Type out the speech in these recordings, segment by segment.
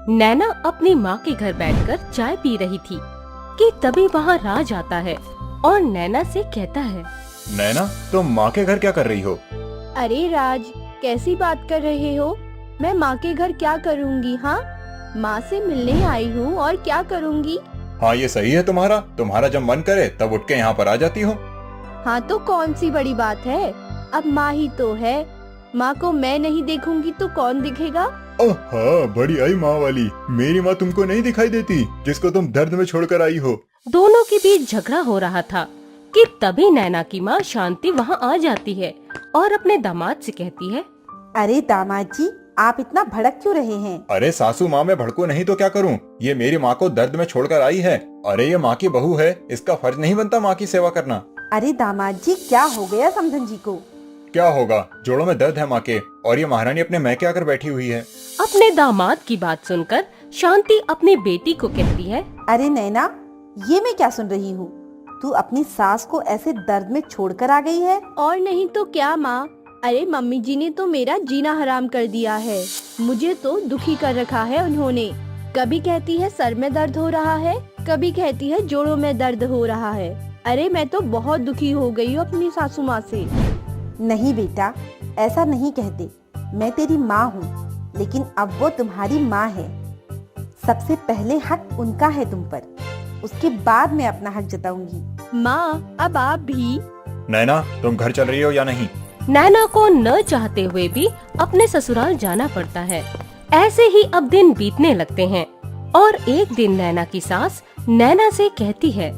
नैना अपनी माँ के घर बैठकर चाय पी रही थी कि तभी वहाँ राज आता है और नैना से कहता है, नैना, तुम माँ के घर क्या कर रही हो? अरे राज, कैसी बात कर रहे हो? मैं माँ के घर क्या करूँगी? हाँ, माँ से मिलने आई हूँ और क्या करूँगी? हाँ, ये सही है तुम्हारा जब मन करे तब उठ के यहाँ पर आ जाती हो। हाँ तो कौन सी बड़ी बात है, अब माँ ही तो है। माँ को मैं नहीं देखूंगी तो कौन दिखेगा? हाँ, बड़ी आई माँ वाली। मेरी माँ तुमको नहीं दिखाई देती, जिसको तुम दर्द में छोड़कर आई हो। दोनों के बीच झगड़ा हो रहा था कि तभी नैना की माँ शांति वहाँ आ जाती है और अपने दामाद से कहती है, अरे दामाद जी, आप इतना भड़क क्यों रहे हैं? अरे सासू माँ, मैं भड़कू नहीं तो क्या करूँ? ये मेरी माँ को दर्द में छोड़कर आई है। अरे ये माँ की बहू है, इसका फर्ज नहीं बनता माँ की सेवा करना। अरे दामाद जी, क्या हो गया समधन जी को? क्या होगा, जोड़ों में दर्द है माँ के, और ये महारानी अपने मैके आकर बैठी हुई है। अपने दामाद की बात सुनकर शांति अपनी बेटी को कहती है, अरे नैना, ये मैं क्या सुन रही हूँ? तू अपनी सास को ऐसे दर्द में छोड़कर आ गई है? और नहीं तो क्या माँ, अरे मम्मी जी ने तो मेरा जीना हराम कर दिया है। मुझे तो दुखी कर रखा है उन्होंने। कभी कहती है सर में दर्द हो रहा है, कभी कहती है जोड़ों में दर्द हो रहा है। अरे मैं तो बहुत दुखी हो गई हूँ अपनी सासू माँ से। नहीं बेटा, ऐसा नहीं कहते। मैं तेरी माँ हूँ, लेकिन अब वो तुम्हारी माँ है। सबसे पहले हक उनका है तुम पर, उसके बाद मैं अपना हक जताऊंगी। माँ, अब आप भी। नैना, तुम घर चल रही हो या नहीं? नैना को न चाहते हुए भी अपने ससुराल जाना पड़ता है। ऐसे ही अब दिन बीतने लगते हैं और एक दिन नैना की सास नैना से कहती है,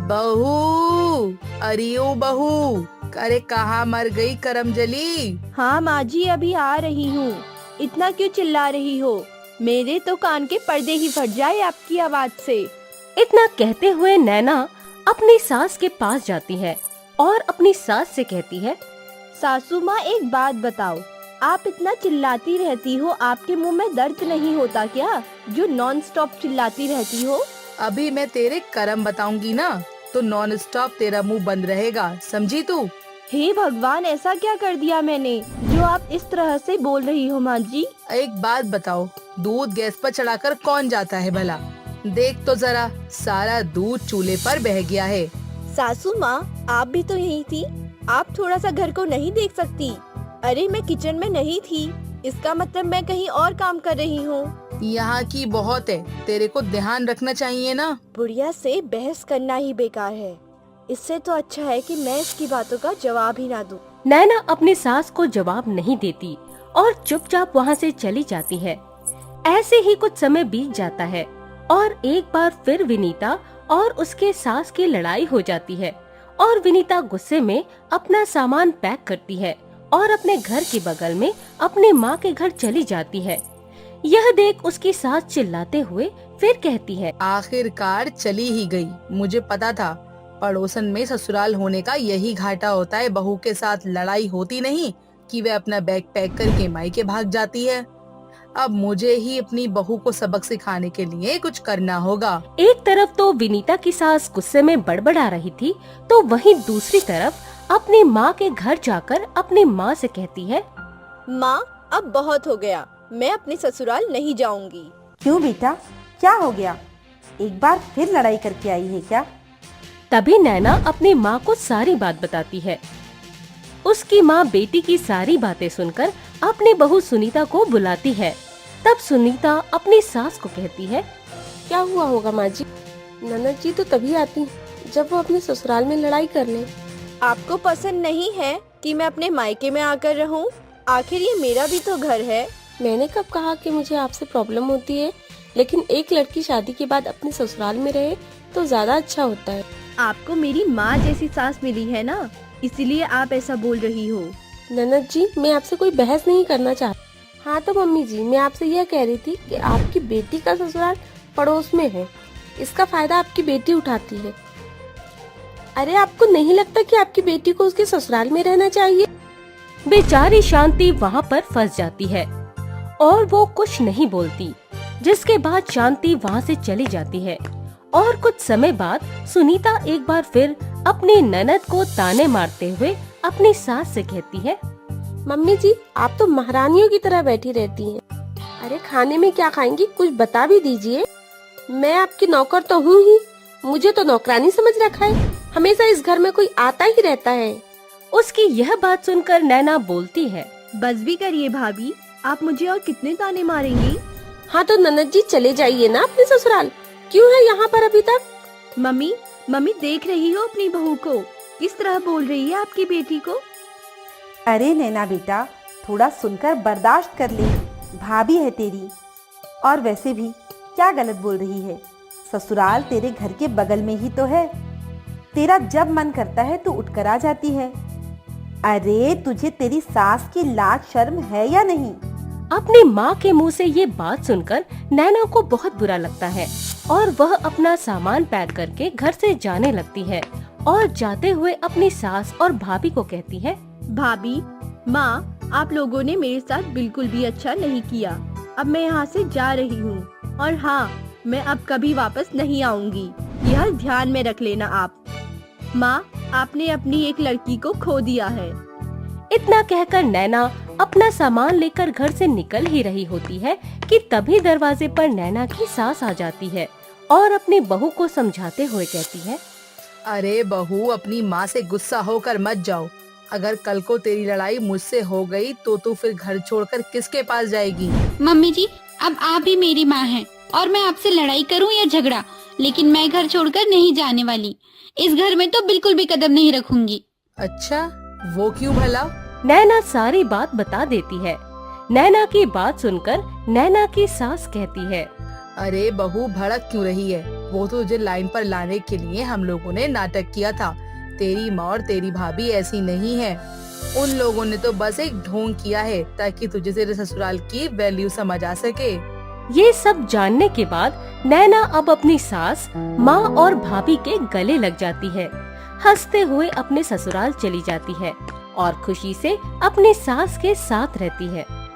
बहू, अरे ओ बहू, अरे कहाँ मर गई करमजली? हाँ माँ जी, अभी आ रही हूँ। इतना क्यों चिल्ला रही हो? मेरे तो कान के पर्दे ही फट जाए आपकी आवाज से। इतना कहते हुए नैना अपनी सास के पास जाती है और अपनी सास से कहती है, सासू माँ, एक बात बताओ, आप इतना चिल्लाती रहती हो, आपके मुंह में दर्द नहीं होता क्या, जो नॉन स्टॉप चिल्लाती रहती हो? अभी मैं तेरे कर्म बताऊंगी ना, तो नॉन स्टॉप तेरा मुंह बंद रहेगा, समझी तू? हे भगवान, ऐसा क्या कर दिया मैंने जो आप इस तरह से बोल रही हो माँ जी? एक बात बताओ, दूध गैस पर चढ़ाकर कौन जाता है भला? देख तो जरा, सारा दूध चूल्हे पर बह गया है। सासू माँ, आप भी तो यही थी, आप थोड़ा सा घर को नहीं देख सकती? अरे मैं किचन में नहीं थी, इसका मतलब मैं कहीं और काम कर रही हूँ। यहाँ की बहुत है, तेरे को ध्यान रखना चाहिए ना। बुढ़िया से बहस करना ही बेकार है, इससे तो अच्छा है कि मैं इसकी बातों का जवाब ही ना दूं। नैना अपनी सास को जवाब नहीं देती और चुपचाप वहाँ से चली जाती है। ऐसे ही कुछ समय बीत जाता है और एक बार फिर विनीता और उसके सास की लड़ाई हो जाती है और विनीता गुस्से में अपना सामान पैक करती है और अपने घर के बगल में अपनी माँ के घर चली जाती है। यह देख उसकी सास चिल्लाते हुए फिर कहती है, आखिरकार चली ही गई। मुझे पता था, पड़ोसन में ससुराल होने का यही घाटा होता है। बहू के साथ लड़ाई होती नहीं कि वह अपना बैग पैक करके मायके भाग जाती है। अब मुझे ही अपनी बहू को सबक सिखाने के लिए कुछ करना होगा। एक तरफ तो विनीता की सास गुस्से में बड़बड़ा रही थी, तो वहीं दूसरी तरफ अपनी माँ के घर जाकर अपनी माँ से कहती है, माँ, अब बहुत हो गया, मैं अपने ससुराल नहीं जाऊंगी। क्यों बेटा, क्या हो गया? एक बार फिर लड़ाई करके आई है क्या? तभी नैना अपनी माँ को सारी बात बताती है। उसकी माँ बेटी की सारी बातें सुनकर अपनी बहू सुनीता को बुलाती है। तब सुनीता अपनी सास को कहती है, क्या हुआ होगा माँ जी? ननद जी तो तभी आती जब वो अपने ससुराल में लड़ाई कर ले। आपको पसंद नहीं है कि मैं अपने मायके में आकर रहूं? आखिर ये मेरा भी तो घर है। मैंने कब कहा कि मुझे आपसे प्रॉब्लम होती है, लेकिन एक लड़की शादी के बाद अपने ससुराल में रहे तो ज्यादा अच्छा होता है। आपको मेरी माँ जैसी सास मिली है ना, इसीलिए आप ऐसा बोल रही हो। ननद जी, मैं आपसे कोई बहस नहीं करना चाहती। हाँ तो मम्मी जी, मैं आपसे यह कह रही थी कि आपकी बेटी का ससुराल पड़ोस में है, इसका फायदा आपकी बेटी उठाती है। अरे आपको नहीं लगता कि आपकी बेटी को उसके ससुराल में रहना चाहिए? बेचारी शांति वहाँ पर फंस जाती है और वो कुछ नहीं बोलती, जिसके बाद शांति वहाँ से चली जाती है। और कुछ समय बाद सुनीता एक बार फिर अपनी ननद को ताने मारते हुए अपनी सास से कहती है, मम्मी जी, आप तो महारानियों की तरह बैठी रहती हैं। अरे खाने में क्या खाएंगी, कुछ बता भी दीजिए। मैं आपकी नौकर तो हूँ ही, मुझे तो नौकरानी समझ रखा है। हमेशा इस घर में कोई आता ही रहता है। उसकी यह बात सुनकर नैना बोलती है। बस भी करिए भाभी, आप मुझे और कितने ताने मारेंगी। हाँ तो ननद जी चले जाइए ना अपने ससुराल, क्यों है यहाँ पर अभी तक? मम्मी मम्मी देख रही हो अपनी बहू को, किस तरह बोल रही है आपकी बेटी को। अरे नैना बेटा, थोड़ा सुनकर बर्दाश्त कर ले, भाभी है तेरी। और वैसे भी क्या गलत बोल रही है, ससुराल तेरे घर के बगल में ही तो है। तेरा जब मन करता है तो उठकर आ जाती है। अरे तुझे तेरी सास की लाज शर्म है या नहीं? अपनी माँ के मुंह से ये बात सुनकर नैना को बहुत बुरा लगता है और वह अपना सामान पैक करके घर से जाने लगती है और जाते हुए अपनी सास और भाभी को कहती है। भाभी, माँ, आप लोगों ने मेरे साथ बिल्कुल भी अच्छा नहीं किया। अब मैं यहाँ से जा रही हूँ और हाँ, मैं अब कभी वापस नहीं आऊंगी, यह ध्यान में रख लेना आप। माँ, आपने अपनी एक लड़की को खो दिया है। इतना कहकर नैना अपना सामान लेकर घर से निकल ही रही होती है कि तभी दरवाजे पर नैना की सास आ जाती है और अपनी बहू को समझाते हुए कहती है। अरे बहू, अपनी माँ से गुस्सा होकर मत जाओ। अगर कल को तेरी लड़ाई मुझसे हो गई तो तू फिर घर छोड़कर किसके पास जाएगी? मम्मी जी, अब आप ही मेरी माँ हैं और मैं आपसे लड़ाई करूं या झगड़ा, लेकिन मैं घर छोड़कर नहीं जाने वाली। इस घर में तो बिल्कुल भी कदम नहीं रखूंगी। अच्छा, वो क्यों भला? नैना सारी बात बता देती है। नैना की बात सुनकर नैना की सास कहती है। अरे बहू, भड़क क्यों रही है? वो तो तुझे लाइन पर लाने के लिए हम लोगों ने नाटक किया था। तेरी माँ और तेरी भाभी ऐसी नहीं है। उन लोगों ने तो बस एक ढोंग किया है ताकि तुझे तेरे ससुराल की वैल्यू समझ आ सके। ये सब जानने के बाद नैना अब अपनी सास, माँ और भाभी के गले लग जाती है, हंसते हुए अपने ससुराल चली जाती है और खुशी से अपनी सास के साथ रहती है।